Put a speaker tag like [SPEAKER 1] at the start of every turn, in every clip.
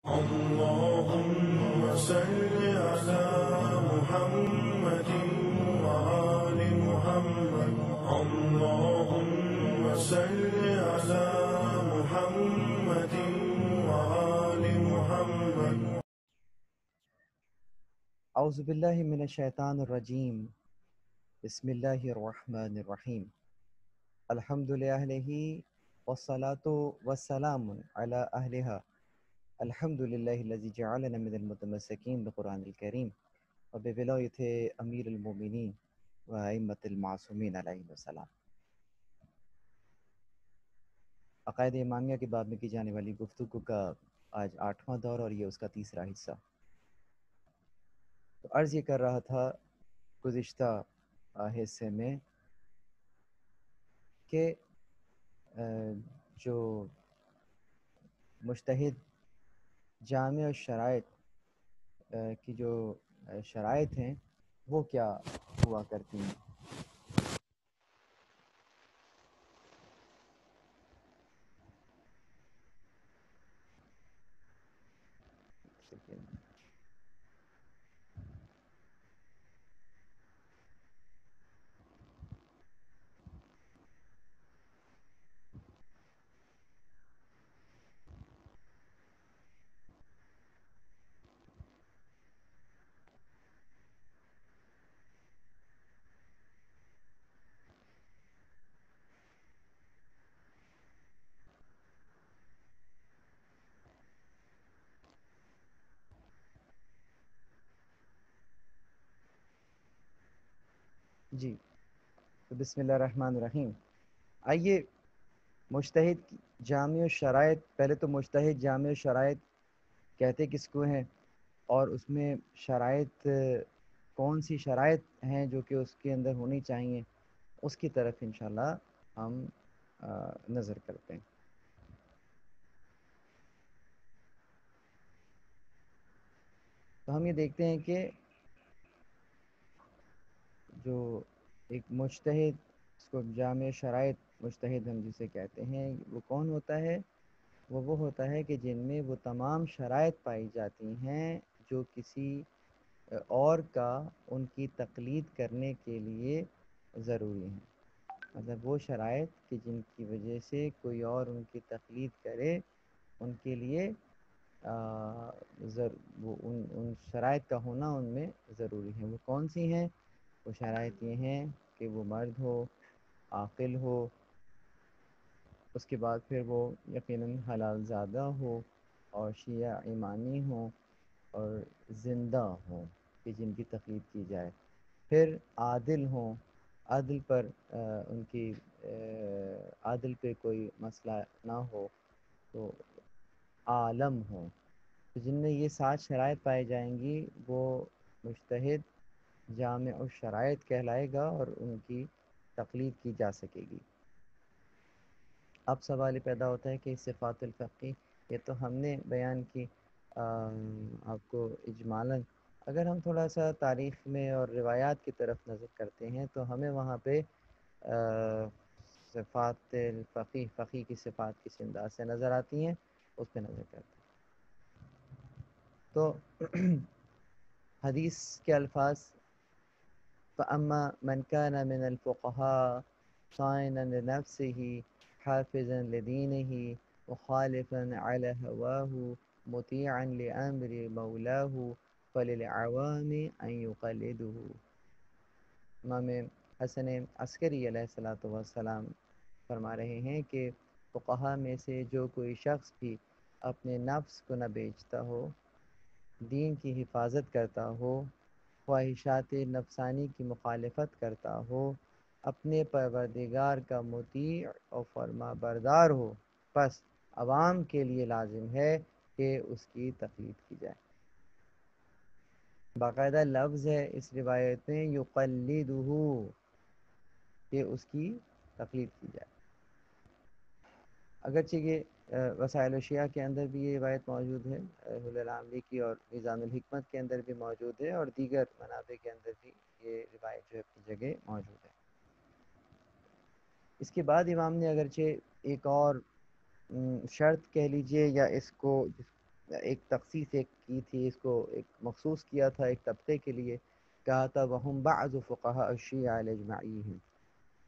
[SPEAKER 1] اللهم صل على محمد وآل محمد. اللهم صل على محمد وآل محمد.
[SPEAKER 2] اعوذ باللہ من الشیطان الرجیم. بسم اللہ الرحمن الرحیم. الحمد للہ والصلاة والسلام علی اہلہا. الحمد للہ الذی جعلنا من المتمسکین بقرآن الکریم وبولایت امیر المومنین وائمۃ المعصومین علیہم السلام. عقائد امامیہ کے باب میں کی جانے والی گفتگو کا آج 8واں دور اور یہ اس کا تیسرا حصہ. تو عرض یہ کر رہا تھا گزشتہ حصے میں کہ جو مجتہد جامع شرائط کی جو شرائط ہیں وہ کیا ہوا کرتی ہیں. جی تو بسم اللہ الرحمن الرحیم. آئیے مجتہد جامع شرائط، پہلے تو مجتہد جامع شرائط کہتے کس کو ہیں اور اس میں شرائط کون سی شرائط ہیں جو کہ اس کے اندر ہونی چاہیے، اس کی طرف انشاءاللہ ہم نظر کرتے ہیں. تو ہم یہ دیکھتے ہیں کہ جو ایک مجتہد، اس کو جامع شرائط مجتہد ہم جسے کہتے ہیں، وہ کون ہوتا ہے؟ وہ ہوتا ہے کہ جن میں وہ تمام شرائط پائی جاتی ہیں جو کسی اور کا ان کی تقلید کرنے کے لیے ضروری ہیں. مطلب وہ شرائط کہ جن کی وجہ سے کوئی اور ان کی تقلید کرے، ان کے لیے وہ ان شرائط کا ہونا ان میں ضروری ہے. وہ کون سی ہیں؟ وہ شرائط یہ ہیں کہ وہ مرد ہو، عاقل ہو، اس کے بعد پھر وہ یقیناً حلال زادہ ہو اور شیعہ ایمانی ہوں اور زندہ ہوں کہ جن کی تقلید کی جائے. پھر عادل ہوں، عدل پر ان کی عادل پہ کوئی مسئلہ نہ ہو، تو عالم ہوں. تو جن میں یہ 7 شرائط پائی جائیں گی وہ مجتہد جامع الشرائط کہلائے گا اور ان کی تقلید کی جا سکے گی. اب سوال یہ پیدا ہوتا ہے کہ صفات الفقی یہ تو ہم نے بیان کی آپ کو اجمالاً. اگر ہم تھوڑا سا تاریخ میں اور روایات کی طرف نظر کرتے ہیں تو ہمیں وہاں پہ صفات الفقی، فقی کی صفات کس انداز سے نظر آتی ہیں اس پہ نظر کرتے ہیں. تو حدیث کے الفاظ فَأَمَّا مَنْ كَانَ مِنَ الْفُقَهَاءِ صَائِنًا لِنَفْسِهِ حَافِظًا لِدِينِهِ مُخَالِفًا عَلَى هَوَاهُ مُطِيعًا لِأَمْرِ مَوْلَاهُ فَلِلْعَوَامِ أَنْ يُقَلِّدُهُ. امام حسن عسکری علیہ السلام فرما رہے ہیں کہ فقہا میں سے جو کوئی شخص بھی اپنے نفس کو نہ بیچتا ہو، دین کی حفاظت کرتا ہو، خواہشات نفسانی کی مخالفت کرتا ہو، اپنے پروردگار کا مطیع اور فرما بردار ہو، پس عوام کے لیے لازم ہے کہ اس کی تقلید کی جائے. باقاعدہ لفظ ہے اس روایت میں یقلدہ، کہ اس کی تقلید کی جائے. اگرچہ یہ وسائل الشیعہ کے اندر بھی یہ روایت موجود ہے، حلل عاملی کی اور میزان الحکمت کے اندر بھی موجود ہے، اور دیگر منابع کے اندر بھی یہ روایت جو ہے اپنی جگہ موجود ہے. اس کے بعد امام نے اگرچہ ایک اور شرط کہہ لیجئے یا اس کو ایک تخصیص ایک کی تھی، اس کو ایک مخصوص کیا تھا ایک طبقے کے لیے، کہا تھا وَهُمْ بَعْضُ فُقَهَاءُ الشِّيَعِ لِإِجْمَاعِهِمْ،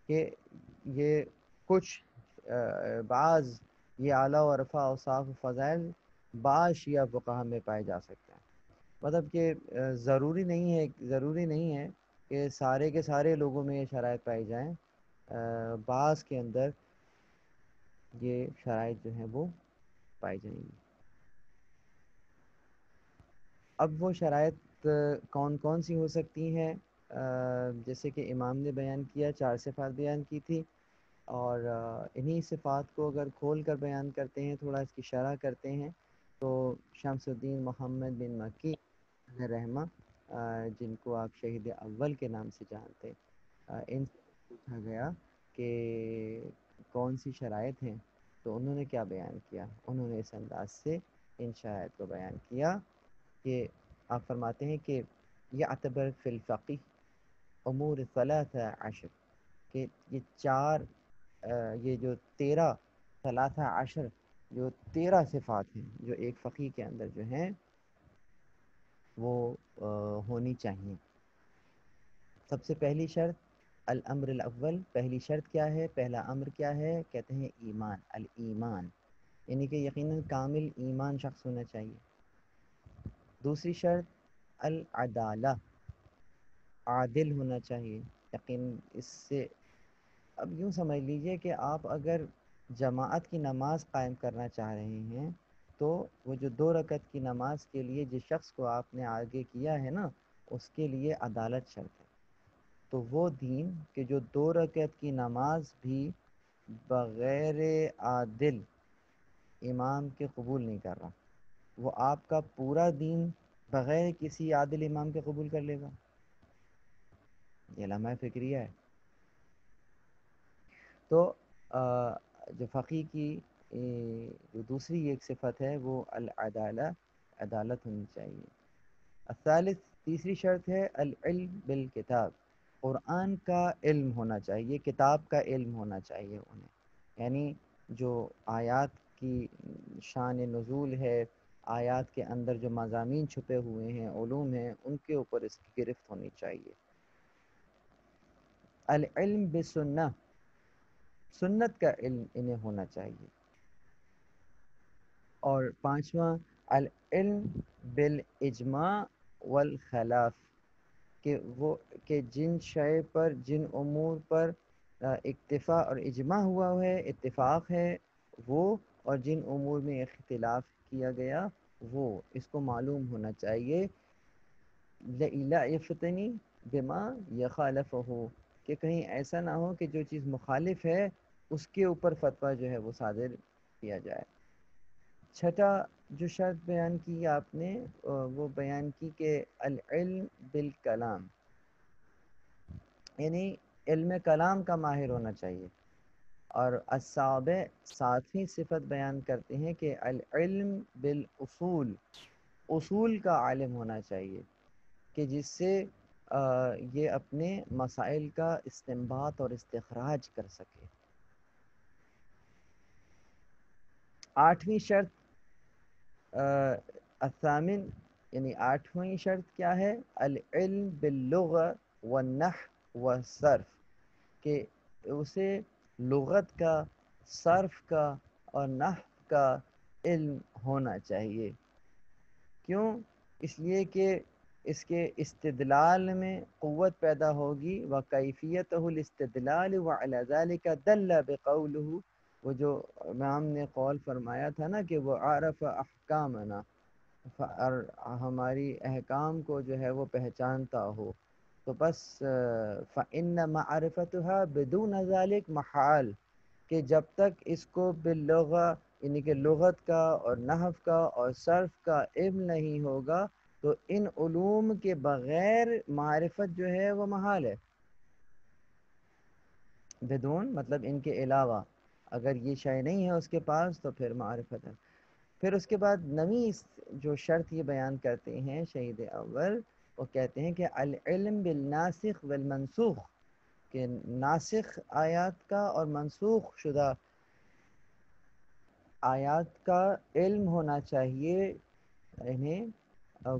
[SPEAKER 2] کہ یہ کچھ بعض یہ اعلیٰ و عرفہ اوصاف و فضائل بعض شیعہ فقہا میں پائے جا سکتے ہیں. مطلب کہ ضروری نہیں ہے کہ سارے کے سارے لوگوں میں یہ شرائط پائی جائیں، بعض کے اندر یہ شرائط جو ہیں وہ پائی جائیں گی. اب وہ شرائط کون کون سی ہو سکتی ہیں؟ جیسے کہ امام نے بیان کیا 4 صفات بیان کی تھی، اور انہی صفات کو اگر کھول کر بیان کرتے ہیں، تھوڑا اس کی شرح کرتے ہیں، تو شمس الدین محمد بن مکی علیہ رحمہ، جن کو آپ شہید اول کے نام سے جانتے، ان سے پوچھا گیا کہ کون سی شرائط ہیں، تو انہوں نے کیا بیان کیا؟ انہوں نے اس انداز سے ان شرائط کو بیان کیا کہ آپ فرماتے ہیں کہ یعتبر فی الفقہ امور 13 کہ یہ یہ جو 13 جو 13 صفات ہیں جو ایک فقیہ کے اندر جو ہیں وہ ہونی چاہیے. سب سے پہلی شرط الامر الاول، پہلی شرط کیا ہے، پہلا امر کیا ہے؟ کہتے ہیں ایمان، الایمان، یعنی کہ یقیناً کامل ایمان شخص ہونا چاہیے. دوسری شرط العدالہ، عادل ہونا چاہیے. یقین اس سے اب یوں سمجھ لیجئے کہ آپ اگر جماعت کی نماز قائم کرنا چاہ رہے ہیں تو وہ جو 2 رکعت کی نماز کے لیے جس شخص کو آپ نے آگے کیا ہے نا، اس کے لیے عدالت شرط ہے. تو وہ دین کہ جو 2 رکعت کی نماز بھی بغیر عادل امام کے قبول نہیں کر رہا، وہ آپ کا پورا دین بغیر کسی عادل امام کے قبول کر لے گا؟ یہ لمحہ فکریہ ہے. تو جو فقیہ کی جو دوسری ایک صفت ہے وہ العدالہ، عدالت ہونی چاہیے. الثالث، تیسری شرط ہے العلم بالکتاب، قرآن کا علم ہونا چاہیے، کتاب کا علم ہونا چاہیے انہیں. یعنی جو آیات کی شان نزول ہے، آیات کے اندر جو مضامین چھپے ہوئے ہیں، علوم ہیں، ان کے اوپر اس کی گرفت ہونی چاہیے. العلم بسنہ، سنت کا علم انہیں ہونا چاہیے. اور پانچواں العلم بالاجماع والخلاف، کہ جن شے پر، جن امور پر اکتفاء اور اجماع ہوا ہے، اتفاق ہے وہ، اور جن امور میں اختلاف کیا گیا وہ، اس کو معلوم ہونا چاہیے. لا یفتنی بما یخالفہ، کہ کہیں ایسا نہ ہو کہ جو چیز مخالف ہے اس کے اوپر فتویٰ جو ہے وہ صادر کیا جائے. چھٹا جو شرط بیان کی آپ نے وہ بیان کی کہ العلم بالکلام، یعنی علم کلام کا ماہر ہونا چاہیے. اور السابع، 7ویں صفت بیان کرتے ہیں کہ العلم بالاصول، اصول کا عالم ہونا چاہیے، کہ جس سے یہ اپنے مسائل کا استنباط اور استخراج کر سکے. 8ویں شرط الثامن، یعنی 8ویں شرط کیا ہے؟ العلم باللغة والنحو والصرف، کہ اسے لغت کا، صرف کا اور نحو کا علم ہونا چاہیے. کیوں؟ اس لیے کہ اس کے استدلال میں قوت پیدا ہوگی. وَكَيْفِيَّتُهُ الْاِسْتِدْلَالِ وَعَلَى ذَلِكَ دَلَّ بِقَوْلُهُ، وہ جو امام نے قول فرمایا تھا نا کہ وہ عارف احکامنا، ہماری احکام کو جو ہے وہ پہچانتا ہو، تو بس فَإِنَّ مَعْرِفَتُهَا بِدُونَ ذَلِكَ محال، کہ جب تک اس کو باللغہ، یعنی کہ لغت کا اور نحو کا اور صرف کا علم نہیں ہوگا تو ان علوم کے بغیر معرفت جو ہے وہ محال ہے. بدون مطلب ان کے علاوہ، اگر یہ شے نہیں ہے اس کے پاس تو پھر معرفت ہے. پھر اس کے بعد 9ویں جو شرط یہ بیان کرتے ہیں شہید اول، وہ کہتے ہیں کہ العلم بالناسخ والمنسوخ، کہ ناسخ آیات کا اور منسوخ شدہ آیات کا علم ہونا چاہیے. انہیں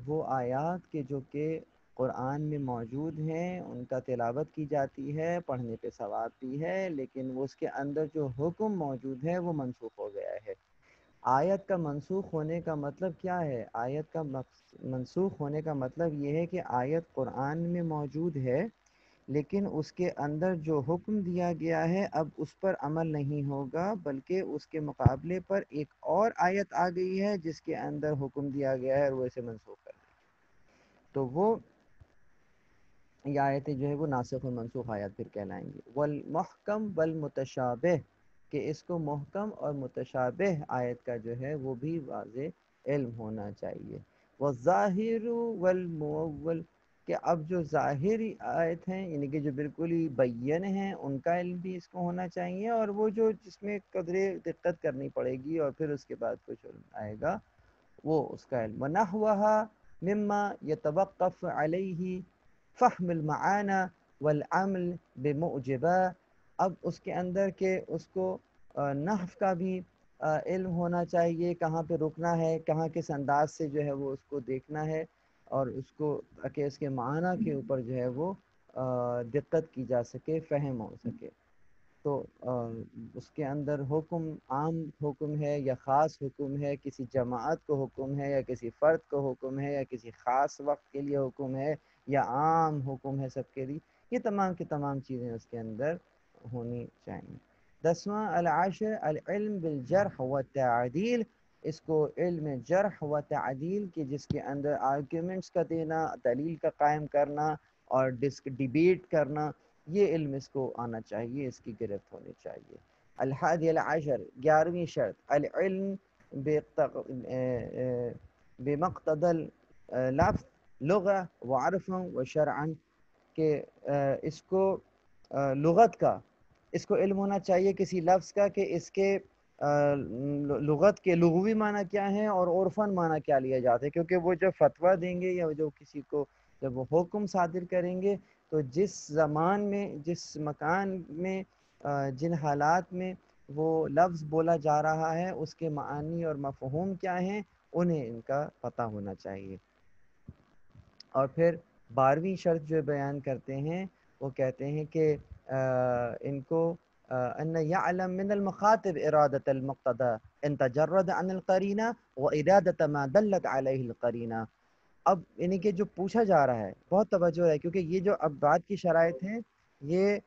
[SPEAKER 2] وہ آیات کے جو کہ قرآن میں موجود ہیں ان کا تلاوت کی جاتی ہے، پڑھنے پہ ثواب بھی ہے، لیکن وہ اس کے اندر جو حکم موجود ہے وہ منسوخ ہو گیا ہے۔ آیت کا منسوخ ہونے کا مطلب کیا ہے؟ آیت کا منسوخ ہونے کا مطلب یہ ہے کہ آیت قرآن میں موجود ہے، لیکن اس کے اندر جو حکم دیا گیا ہے اب اس پر عمل نہیں ہوگا، بلکہ اس کے مقابلے پر ایک اور آیت آ گئی ہے جس کے اندر حکم دیا گیا ہے اور وہ اسے منسوخ کر دے گی۔ تو وہ یہ آیتیں جو ہے وہ ناسخ و منسوخ آیات پھر کہلائیں گی۔ والمحکم والمتشابہ، کہ اس کو محکم اور متشابہ آیت کا جو ہے وہ بھی واضح علم ہونا چاہیے۔ والظاہر والمؤول، کہ اب جو ظاہری آیت ہیں یعنی کہ جو بالکل ہی بین ہیں ان کا علم بھی اس کو ہونا چاہیے، اور وہ جو جس میں قدرے دقت کرنی پڑے گی اور پھر اس کے بعد کچھ علم آئے گا وہ اس کا علم۔ وَنَحْوَهَا مِمَّا يَتَوَقَّفُ عَلَيْهِ فَحْمِ الْمَعَانَى وَالْعَمْلِ بِمُعْجِبَا، اب اس کے اندر کہ اس کو نحو کا بھی علم ہونا چاہیے، کہاں پہ رکنا ہے، کہاں کس انداز سے جو ہے وہ اس کو دیکھنا ہے، اور اس کو کہ اس کے معنی کے اوپر جو ہے وہ دقت کی جا سکے، فہم ہو سکے۔ تو اس کے اندر حکم عام حکم ہے یا خاص حکم ہے، کسی جماعت کو حکم ہے یا کسی فرد کو حکم ہے یا کسی خاص وقت کے لیے حکم ہے یا عام حکم ہے سب کے لیے، یہ تمام کی تمام چیزیں اس کے اندر ہونی چاہیے۔ 10واں العاشر العلم بالجرح و تعدیل، اس کو علم جرح و تعدیل کی جس کے اندر آرگیومنٹس کا دینا، دلیل کا قائم کرنا اور ڈیبیٹ کرنا، یہ علم اس کو آنا چاہیے، اس کی گرفت ہونی چاہیے۔ الحادی العشر 11ویں شرط العلم بمقتضى اللفظ لغة وعرفا وشرعا، کہ اس کو لغت کا، اس کو علم ہونا چاہیے کسی لفظ کا کہ اس کے لغت کے لغوی معنی کیا ہیں اور عرفاً معنی کیا لیا جاتا ہے، کیونکہ وہ جب فتویٰ دیں گے یا جو کسی کو جب وہ حکم صادر کریں گے تو جس زمان میں، جس مکان میں، جن حالات میں وہ لفظ بولا جا رہا ہے اس کے معانی اور مفہوم کیا ہیں انہیں ان کا پتہ ہونا چاہیے۔ اور پھر 12ویں شرط جو بیان کرتے ہیں وہ کہتے ہیں کہ ان کو ان يعلم من المخاطب ارادة المقتضى ان تجرد عن القرینہ وارادة ما دلت علیہ القرینہ۔ اب یعنی کہ جو پوچھا جا رہا ہے بہت توجہ ہے، کیونکہ یہ جو اب بعد کی شرائط ہیں یہ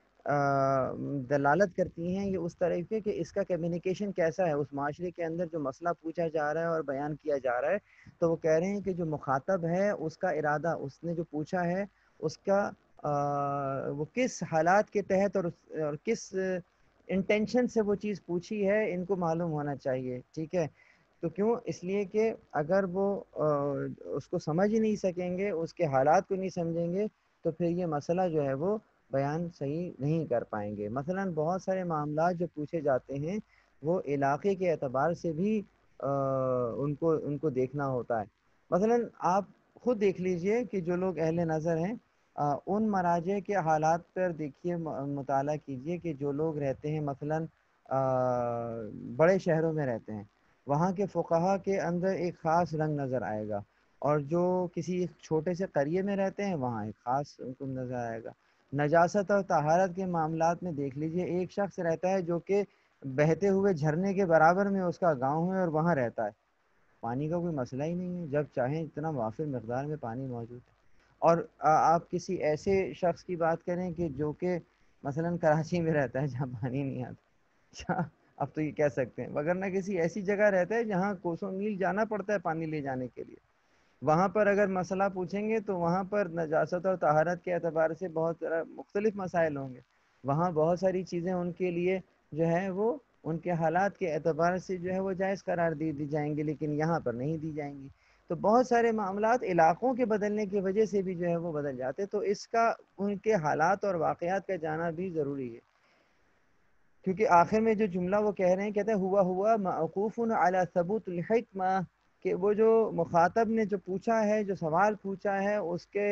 [SPEAKER 2] دلالت کرتی ہیں یہ اس طریقے کہ اس کا کمیونیکیشن کیسا ہے اس معاشرے کے اندر، جو مسئلہ پوچھا جا رہا ہے اور بیان کیا جا رہا ہے، تو وہ کہہ رہے ہیں کہ جو مخاطب ہے اس کا ارادہ، اس نے جو پوچھا ہے اس کا وہ کس حالات کے تحت اور کس انٹینشن سے وہ چیز پوچھی ہے ان کو معلوم ہونا چاہیے، ٹھیک ہے۔ تو کیوں؟ اس لیے کہ اگر وہ اس کو سمجھ ہی نہیں سکیں گے، اس کے حالات کو نہیں سمجھیں گے، تو پھر یہ مسئلہ جو ہے وہ بیان صحیح نہیں کر پائیں گے۔ مثلا بہت سارے معاملات جو پوچھے جاتے ہیں وہ علاقے کے اعتبار سے بھی ان کو دیکھنا ہوتا ہے۔ مثلا آپ خود دیکھ لیجئے کہ جو لوگ اہل نظر ہیں ان مراجع کے حالات پر دیکھیے، مطالعہ کیجئے کہ جو لوگ رہتے ہیں مثلا بڑے شہروں میں رہتے ہیں، وہاں کے فقہا کے اندر ایک خاص رنگ نظر آئے گا، اور جو کسی چھوٹے سے قریے میں رہتے ہیں وہاں ایک خاص حکم نظر آئے گا۔ نجاست اور طہارت کے معاملات میں دیکھ لیجئے، ایک شخص رہتا ہے جو کہ بہتے ہوئے جھرنے کے برابر میں اس کا گاؤں ہے اور وہاں رہتا ہے، پانی کا کوئی مسئلہ ہی نہیں ہے، جب چاہیں اتنا وافر مقدار میں پانی موجود ہے۔ اور آپ کسی ایسے شخص کی بات کریں کہ جو کہ مثلا کراچی میں رہتا ہے جہاں پانی نہیں آتا، اب تو یہ کہہ سکتے ہیں، وگرنہ کسی ایسی جگہ رہتا ہے جہاں کوسوں میل جانا پڑتا ہے پانی لے جانے کے لیے، وہاں پر اگر مسئلہ پوچھیں گے تو وہاں پر نجاست اور طہارت کے اعتبار سے بہت مختلف مسائل ہوں گے، وہاں بہت ساری چیزیں ان کے لیے جو ہے وہ ان کے حالات کے اعتبار سے جو ہے وہ جائز قرار دی جائیں گی، لیکن یہاں پر نہیں دی جائیں گی۔ تو بہت سارے معاملات علاقوں کے بدلنے کی وجہ سے بھی جو ہے وہ بدل جاتے، تو اس کا ان کے حالات اور واقعات کا جانا بھی ضروری ہے، کیونکہ آخر میں جو جملہ وہ کہہ رہے ہیں، کہتے ہیں ہوا موقوف علی ثبوت الحکمہ، کہ وہ جو مخاطب نے جو پوچھا ہے، جو سوال پوچھا ہے، اس کے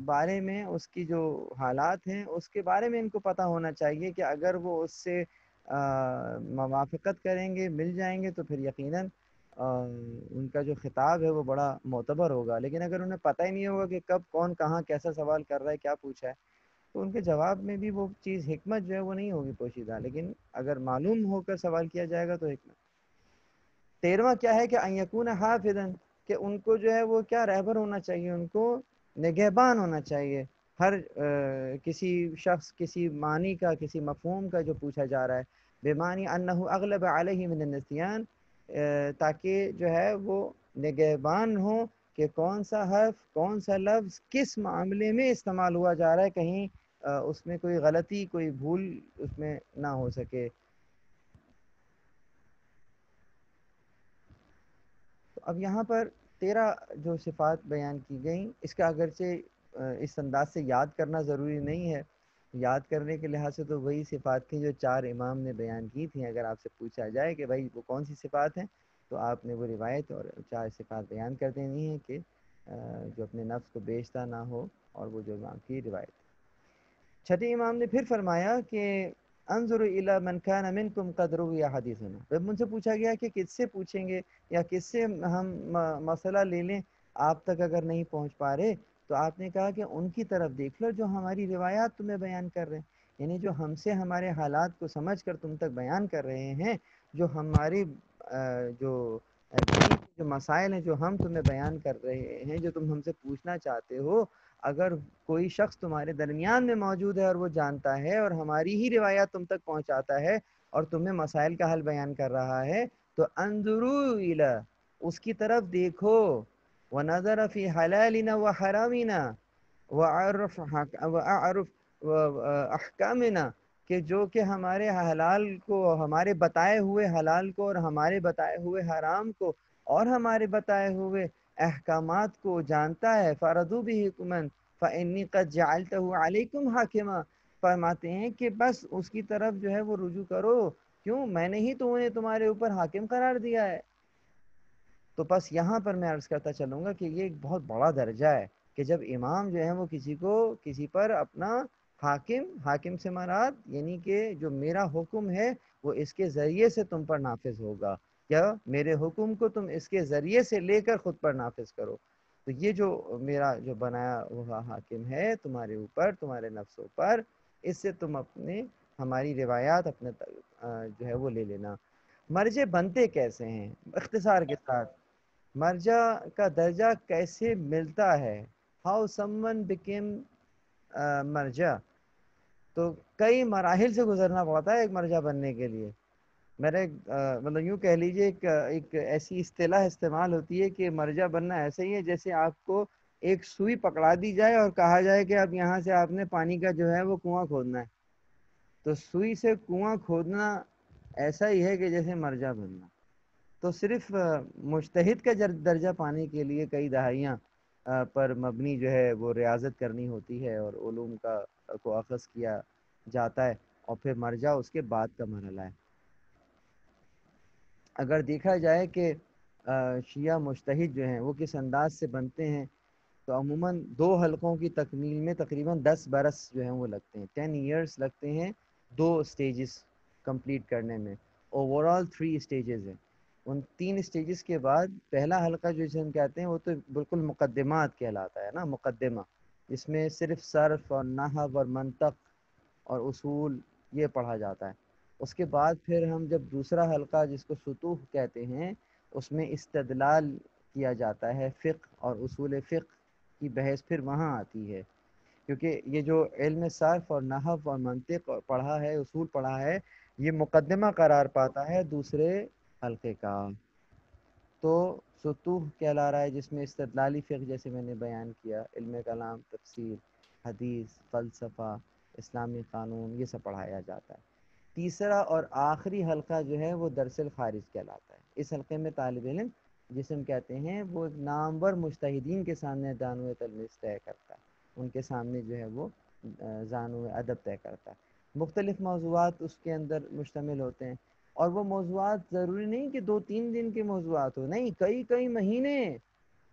[SPEAKER 2] بارے میں، اس کی جو حالات ہیں اس کے بارے میں ان کو پتہ ہونا چاہیے کہ اگر وہ اس سے موافقت کریں گے، مل جائیں گے، تو پھر یقیناً ان کا جو خطاب ہے وہ بڑا معتبر ہوگا، لیکن اگر انہیں پتہ ہی نہیں ہوگا کہ کب کون کہاں کیسا سوال کر رہا ہے، کیا پوچھا ہے، تو ان کے جواب میں بھی وہ چیز حکمت جو ہے وہ نہیں ہوگی پوشیدہ، لیکن اگر معلوم ہو کر سوال کیا جائے گا تو حکمت۔ 13واں کیا ہے کہ ان یکون حافظا، کہ ان کو جو ہے وہ کیا رہبر ہونا چاہیے، ان کو نگہبان ہونا چاہیے، ہر کسی شخص کسی معنی کا کسی مفہوم کا جو پوچھا جا رہا ہے، بمعنی انہ اغلب علیہ من النسیان، تاکہ جو ہے وہ نگہبان ہوں کہ کون سا حرف کون سا لفظ کس معاملے میں استعمال ہوا جا رہا ہے، کہیں اس میں کوئی غلطی کوئی بھول اس میں نہ ہو سکے۔ تو اب یہاں پر 13 جو صفات بیان کی گئیں، اس کا اگرچہ اس انداز سے یاد کرنا ضروری نہیں ہے، یاد کرنے کے لحاظ سے تو وہی صفات تھیں جو 4 امام نے بیان کی تھیں۔ اگر آپ سے پوچھا جائے کہ بھائی وہ کون سی صفات ہیں، تو آپ نے وہ روایت اور 4 صفات بیان کر دینی ہیں کہ جو اپنے نفس کو بیچتا نہ ہو، اور وہ جو امام کی روایت۔ چھٹے امام نے پھر فرمایا کہ انظر الی من کان منکم قد روی حدیثنا، جب مجھ سے پوچھا گیا کہ کس سے پوچھیں گے یا کس سے ہم مسئلہ لے لیں، آپ تک اگر نہیں پہنچ پا رہے، تو آپ نے کہا کہ ان کی طرف دیکھ لو جو ہماری روایات تمہیں بیان کر رہے ہیں، یعنی جو ہم سے ہمارے حالات کو سمجھ کر تم تک بیان کر رہے ہیں، جو ہماری جو مسائل ہیں جو ہم تمہیں بیان کر رہے ہیں، جو تم ہم سے پوچھنا چاہتے ہو، اگر کوئی شخص تمہارے درمیان میں موجود ہے اور وہ جانتا ہے اور ہماری ہی روایات تم تک پہنچاتا ہے اور تمہیں مسائل کا حل بیان کر رہا ہے، تو انظروا الی، اس کی طرف دیکھو، ونظر فی حلالنا وحرامنا واعرف احکامنا، کہ جو کہ ہمارے حلال کو، ہمارے بتائے ہوئے حلال کو اور ہمارے بتائے ہوئے حرام کو اور ہمارے بتائے ہوئے احکامات کو جانتا ہے، فَرَضُوا بِهِ حُكْمًا فَإِنِّي قَدْ جَعَلْتَهُ عَلَيْكُمْ حَاكِمًا، فرماتے ہیں کہ بس اس کی طرف جو ہے وہ رجوع کرو، کیوں، میں نے ہی تو انہیں تمہارے اوپر حاکم قرار دیا ہے۔ تو بس یہاں پر میں عرض کرتا چلوں گا کہ یہ ایک بہت بڑا درجہ ہے کہ جب امام جو ہے وہ کسی پر اپنا حاکم سے مراد یعنی کہ جو میرا حکم ہے وہ اس کے ذریعے سے تم پر نافذ ہوگا، یا میرے حکم کو تم اس کے ذریعے سے لے کر خود پر نافذ کرو، تو یہ جو میرا جو بنایا ہوا حاکم ہے تمہارے اوپر، تمہارے نفسوں پر، اس سے تم ہماری روایات اپنے جو ہے وہ لے لینا۔ مرجع بنتے کیسے ہیں، اختصار کے ساتھ مرجع کا درجہ کیسے ملتا ہے، ہاؤ سمن بیکیم مرجع، تو کئی مراحل سے گزرنا پڑتا ہے ایک مرجع بننے کے لیے۔ میرے مطلب یوں کہہ لیجئے ایک ایسی اصطلاح استعمال ہوتی ہے کہ مرجع بننا ایسے ہی ہے جیسے آپ کو ایک سوئی پکڑا دی جائے اور کہا جائے کہ اب یہاں سے آپ نے پانی کا جو ہے وہ کنواں کھودنا ہے، تو سوئی سے کنواں کھودنا ایسا ہی ہے کہ جیسے مرجع بننا۔ تو صرف مجتہد کا درجہ پانے کے لیے کئی دہائیاں پر مبنی جو ہے وہ ریاضت کرنی ہوتی ہے اور علوم کو اخذ کیا جاتا ہے، اور پھر مرجع اس کے بعد کا مرحلہ ہے۔ اگر دیکھا جائے کہ شیعہ مجتہد جو ہیں وہ کس انداز سے بنتے ہیں، تو عموماً 2 حلقوں کی تکمیل میں تقریباً 10 برس جو ہیں وہ لگتے ہیں، 10 ایئرس لگتے ہیں 2 سٹیجز کمپلیٹ کرنے میں۔ اوور آل 3 سٹیجز ہیں، ان 3 سٹیجز کے بعد پہلا حلقہ جو جسے ہم کہتے ہیں وہ تو بالکل مقدمات کہلاتا ہے نا، مقدمہ، جس میں صرف صرف اور نحو اور منطق اور اصول یہ پڑھا جاتا ہے۔ اس کے بعد پھر ہم جب دوسرا حلقہ جس کو سطوح کہتے ہیں، اس میں استدلال کیا جاتا ہے، فقہ اور اصول فقہ کی بحث پھر وہاں آتی ہے، کیونکہ یہ جو علم صرف اور نحو اور منطق پڑھا ہے، اصول پڑھا ہے، یہ مقدمہ قرار پاتا ہے دوسرے حلقے کا۔ تو سطوح کہلا رہا ہے جس میں استدلالی فقہ جیسے میں نے بیان کیا، علم کلام، تفسیر، حدیث، فلسفہ، اسلامی قانون، یہ سب پڑھایا جاتا ہے۔ تیسرا اور آخری حلقہ جو ہے وہ درس الخارج کہلاتا ہے۔ اس حلقے میں طالب علم جسے ہم کہتے ہیں وہ ایک نامور مجتہدین کے سامنے دانو تلمیذ طے کرتا ہے، ان کے سامنے جو ہے وہ زانو ادب طے کرتا ہے۔ مختلف موضوعات اس کے اندر مشتمل ہوتے ہیں، اور وہ موضوعات ضروری نہیں کہ 2-3 دن کے موضوعات ہو، نہیں، کئی مہینے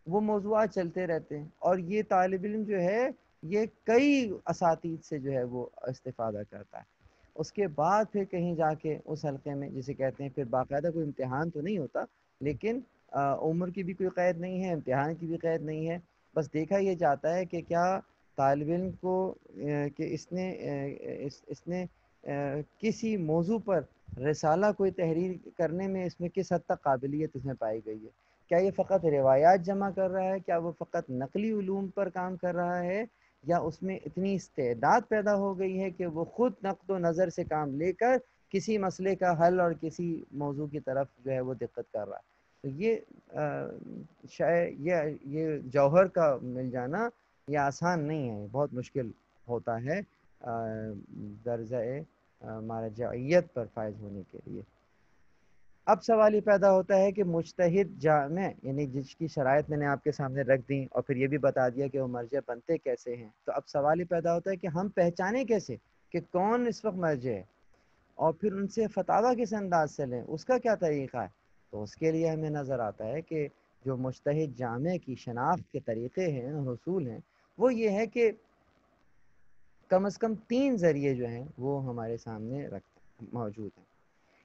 [SPEAKER 2] وہ موضوعات چلتے رہتے ہیں، اور یہ طالب علم جو ہے یہ کئی اساتید سے جو ہے وہ استفادہ کرتا ہے۔ اس کے بعد پھر کہیں جا کے اس حلقے میں جسے کہتے ہیں پھر باقاعدہ کوئی امتحان تو نہیں ہوتا، لیکن عمر کی بھی کوئی قید نہیں ہے، امتحان کی بھی قید نہیں ہے، بس دیکھا یہ جاتا ہے کہ کیا طالب علم کو کہ اس نے کسی موضوع پر رسالہ کوئی تحریر کرنے میں اس میں کس حد تک قابلیت اس میں پائی گئی ہے، کیا یہ فقط روایات جمع کر رہا ہے، کیا وہ فقط نقلی علوم پر کام کر رہا ہے، یا اس میں اتنی استعداد پیدا ہو گئی ہے کہ وہ خود نقد و نظر سے کام لے کر کسی مسئلے کا حل اور کسی موضوع کی طرف جو ہے وہ دقت کر رہا ہے۔ تو یہ شاید یہ جوہر کا مل جانا یہ آسان نہیں ہے، بہت مشکل ہوتا ہے درجہ مرجعیت پر فائز ہونے کے لیے۔ اب سوال یہ پیدا ہوتا ہے کہ مجتہد جامع، یعنی جس کی شرائط میں نے آپ کے سامنے رکھ دیں اور پھر یہ بھی بتا دیا کہ وہ مرجع بنتے کیسے ہیں، تو اب سوال یہ پیدا ہوتا ہے کہ ہم پہچانیں کیسے کہ کون اس وقت مرجع ہے، اور پھر ان سے فتاویٰ کس انداز سے لیں، اس کا کیا طریقہ ہے؟ تو اس کے لیے ہمیں نظر آتا ہے کہ جو مجتہد جامع کی شناخت کے طریقے ہیں، حصول ہیں، وہ یہ ہے کہ کم از کم 3 ذریعے جو ہیں وہ ہمارے سامنے موجود ہیں۔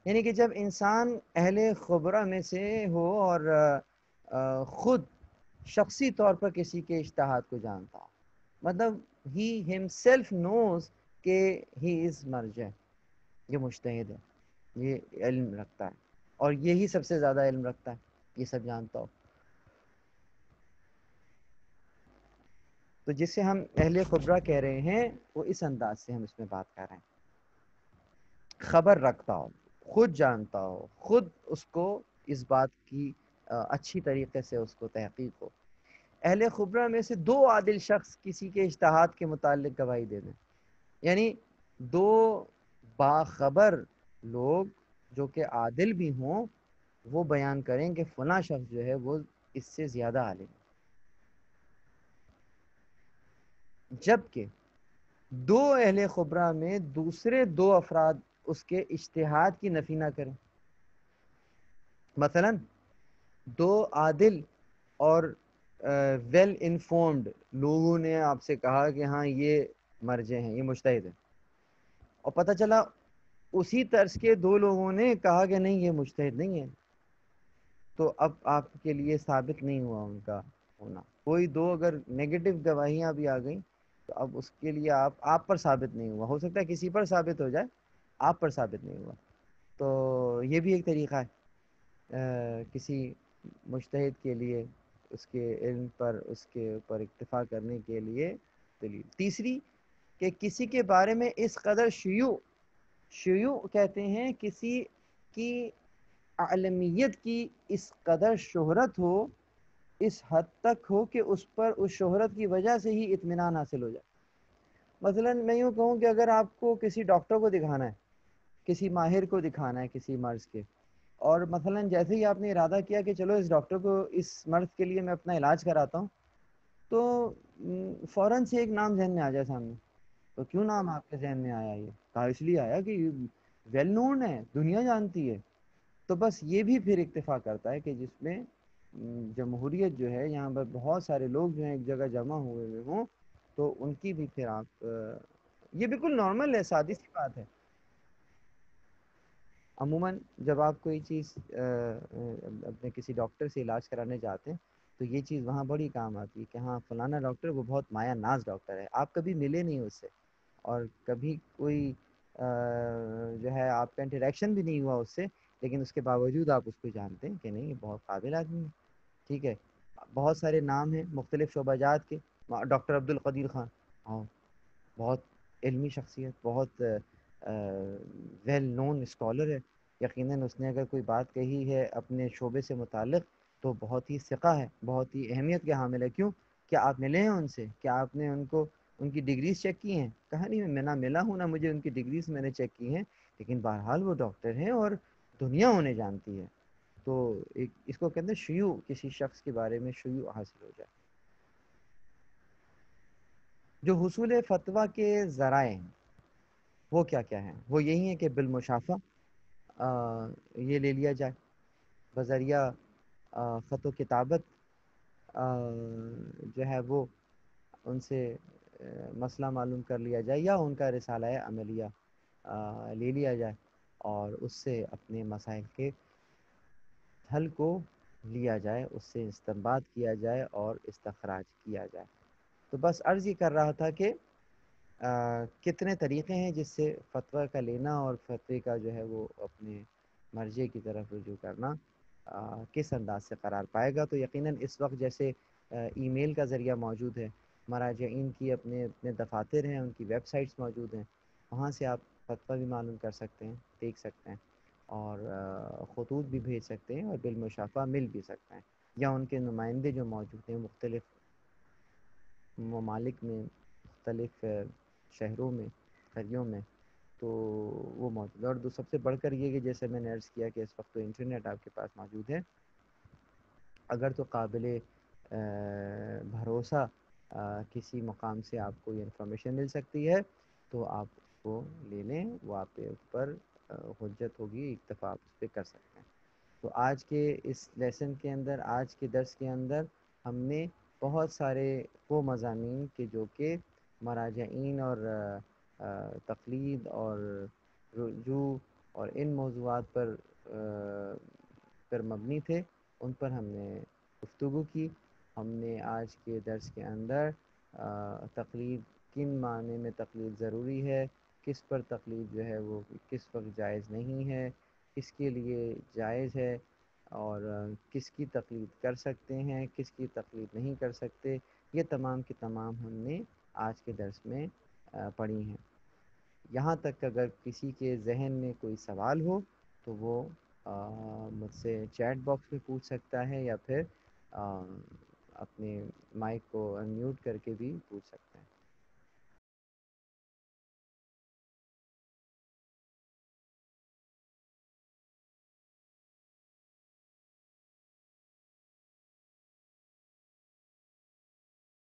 [SPEAKER 2] یعنی کہ جب انسان اہل خبرہ میں سے ہو اور خود شخصی طور پر کسی کے اجتہاد کو جانتا ہو، مطلب ہی ہمسیلف نوز کہ ہی از مرجع، یہ مجتہد ہے، یہ علم رکھتا ہے اور یہی سب سے زیادہ علم رکھتا ہے، یہ سب جانتا ہو، تو جسے ہم اہل خبرہ کہہ رہے ہیں وہ اس انداز سے ہم اس میں بات کر رہے ہیں، خبر رکھتا ہو، خود جانتا ہو، خود اس کو اس بات کی اچھی طریقے سے اس کو تحقیق ہو۔ اہل خبرہ میں سے 2 عادل شخص کسی کے اجتہاد کے متعلق گواہی دے دیں، یعنی 2 باخبر لوگ جو کہ عادل بھی ہوں وہ بیان کریں کہ فلاں شخص جو ہے وہ اس سے زیادہ عالم ہے، جبکہ 2 اہل خبرہ میں دوسرے 2 افراد اس کے اجتہاد کی نفی نہ کریں۔ مثلا 2 عادل اور ویل انفارمڈ لوگوں نے آپ سے کہا کہ ہاں یہ مرجع ہیں، یہ مجتہد ہیں، اور پتہ چلا اسی طرز کے 2 لوگوں نے کہا کہ نہیں یہ مجتہد نہیں ہے، تو اب آپ کے لیے ثابت نہیں ہوا ان کا ہونا۔ کوئی 2 اگر نیگیٹو گواہیاں بھی آ گئیں تو اب اس کے لیے آپ پر ثابت نہیں ہوا، ہو سکتا ہے کسی پر ثابت ہو جائے، آپ پر ثابت نہیں ہوا، تو یہ بھی ایک طریقہ ہے کسی مجتہد کے لیے اس کے علم پر اس کے اوپر اکتفا کرنے کے لیے دلیل۔ تیسری کہ کسی کے بارے میں اس قدر شیوع کہتے ہیں کسی کی عالمیت کی اس قدر شہرت ہو، اس حد تک ہو کہ اس پر اس شہرت کی وجہ سے ہی اطمینان حاصل ہو جائے۔ مثلا میں یوں کہوں کہ اگر آپ کو کسی ڈاکٹر کو دکھانا ہے، کسی ماہر کو دکھانا ہے کسی مرض کے، اور مثلا جیسے ہی آپ نے ارادہ کیا کہ چلو اس ڈاکٹر کو اس مرض کے لیے میں اپنا علاج کراتا ہوں، تو فوراً سے ایک نام ذہن میں آ جائے سامنے، تو کیوں نام آپ کے ذہن میں آیا؟ یہ کہا اس لیے آیا کہ ویل نون ہے، دنیا جانتی ہے، تو بس یہ بھی پھر اکتفا کرتا ہے کہ جس میں جمہوریت جو ہے یہاں پر بہت سارے لوگ جو ہیں ایک جگہ جمع ہوئے ہوں، تو ان کی بھی پھر آپ یہ بالکل نارمل ہے، سادی سی بات ہے۔ عموماً جب آپ کوئی چیز اپنے کسی ڈاکٹر سے علاج کرانے جاتے ہیں تو یہ چیز وہاں بڑی کام آتی ہے کہ ہاں فلانا ڈاکٹر وہ بہت مایا ناز ڈاکٹر ہے، آپ کبھی ملے نہیں اس سے اور کبھی کوئی جو ہے آپ کا انٹریکشن بھی نہیں ہوا اس سے، لیکن اس کے باوجود آپ اس کو جانتے ہیں کہ نہیں یہ بہت قابل آدمی ہے، ٹھیک ہے۔ بہت سارے نام ہیں مختلف شعبہ جات کے، ڈاکٹر عبد القدیر خان، ہاں بہت علمی شخصیت، بہت ویل نون اسکالر ہے، یقیناً اس نے اگر کوئی بات کہی ہے اپنے شعبے سے متعلق تو بہت ہی ثقہ ہے، بہت ہی اہمیت کے حامل ہے۔ کیوں؟ کیا آپ ملے ہیں ان سے؟ کیا آپ نے ان کو ان کی ڈگریز چیک کی ہیں؟ کہا نہیں میں نہ ملا ہوں نہ مجھے ان کی ڈگریز میں نے چیک کی ہیں، لیکن بہرحال وہ ڈاکٹر ہیں اور دنیا انہیں جانتی ہے۔ تو اس کو کہتے ہیں شیوع، کسی شخص کے بارے میں شیوع حاصل ہو جائے۔ جو حصول فتویٰ کے ذرائع ہیں وہ کیا کیا ہیں؟ وہ یہی ہیں کہ بالمشافہ یہ لے لیا جائے، بذریعہ خط و کتابت جو ہے وہ ان سے مسئلہ معلوم کر لیا جائے، یا ان کا رسالہ عملیہ لے لیا جائے اور اس سے اپنے مسائل کے حل کو لیا جائے، اس سے استنباط کیا جائے اور استخراج کیا جائے۔ تو بس عرض یہ کر رہا تھا کہ کتنے طریقے ہیں جس سے فتویٰ کا لینا اور فتوے کا جو ہے وہ اپنے مرجع کی طرف رجوع کرنا کس انداز سے قرار پائے گا۔ تو یقیناً اس وقت جیسے ای میل کا ذریعہ موجود ہے، مراجعین کی اپنے اپنے دفاتر ہیں، ان کی ویب سائٹس موجود ہیں، وہاں سے آپ فتویٰ بھی معلوم کر سکتے ہیں، دیکھ سکتے ہیں، اور خطوط بھی بھیج سکتے ہیں اور بالمشافہ مل بھی سکتے ہیں، یا ان کے نمائندے جو موجود ہیں مختلف ممالک میں، مختلف شہروں میں، قریوں میں، تو وہ موجود ہے۔ اور سب سے بڑھ کر یہ کہ جیسے میں نے عرض کیا کہ اس وقت تو انٹرنیٹ آپ کے پاس موجود ہے، اگر تو قابل بھروسہ کسی مقام سے آپ کو یہ انفارمیشن مل سکتی ہے تو آپ اس کو لے لیں، وہ آپ کے اوپر حجت ہوگی، اکتفا آپ اس پہ کر سکتے ہیں۔ تو آج کے اس لیسن کے اندر، آج کے درس کے اندر ہم نے بہت سارے وہ مضامین کہ جو کہ مراجعین اور تقلید اور رجوع اور ان موضوعات پر مبنی تھے، ان پر ہم نے گفتگو کی۔ ہم نے آج کے درس کے اندر تقلید، کن معنی میں تقلید ضروری ہے، کس پر تقلید جو ہے وہ کس وقت جائز نہیں ہے، کس کے لیے جائز ہے، اور کس کی تقلید کر سکتے ہیں، کس کی تقلید نہیں کر سکتے، یہ تمام کی تمام ہم نے آج کے درس میں پڑھی ہیں۔ یہاں تک اگر کسی کے ذہن میں کوئی سوال ہو تو وہ مجھ سے چیٹ باکس میں پوچھ سکتا ہے، یا پھر اپنے مائک کو انمیوٹ کر کے بھی پوچھ سکتا ہے۔